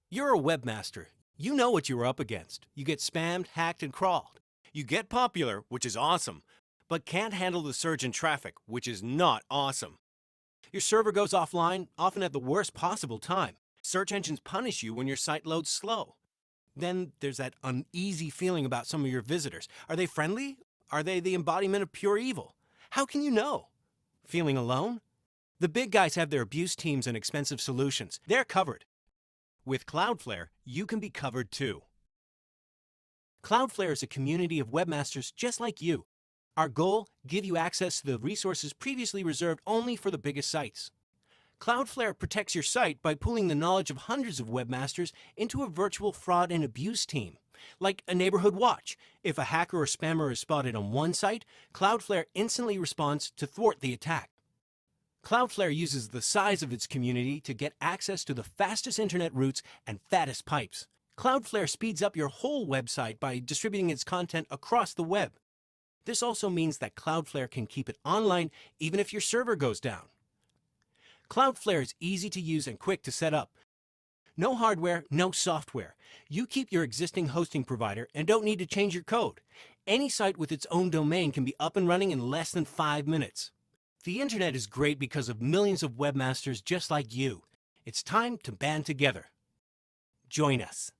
You're a webmaster. You know what you're up against. You get spammed, hacked, and crawled. You get popular, which is awesome, but can't handle the surge in traffic, which is not awesome. Your server goes offline, often at the worst possible time. Search engines punish you when your site loads slow. Then there's that uneasy feeling about some of your visitors. Are they friendly? Are they the embodiment of pure evil? How can you know? Feeling alone? The big guys have their abuse teams and expensive solutions. They're covered. With Cloudflare, you can be covered too. Cloudflare is a community of webmasters just like you. Our goal, give you access to the resources previously reserved only for the biggest sites. Cloudflare protects your site by pooling the knowledge of hundreds of webmasters into a virtual fraud and abuse team. Like a neighborhood watch. If a hacker or spammer is spotted on one site, Cloudflare instantly responds to thwart the attack. Cloudflare uses the size of its community to get access to the fastest internet routes and fattest pipes. Cloudflare speeds up your whole website by distributing its content across the web. This also means that Cloudflare can keep it online even if your server goes down. Cloudflare is easy to use and quick to set up. No hardware, no software. You keep your existing hosting provider and don't need to change your code. Any site with its own domain can be up and running in less than 5 minutes. The internet is great because of millions of webmasters just like you. It's time to band together. Join us.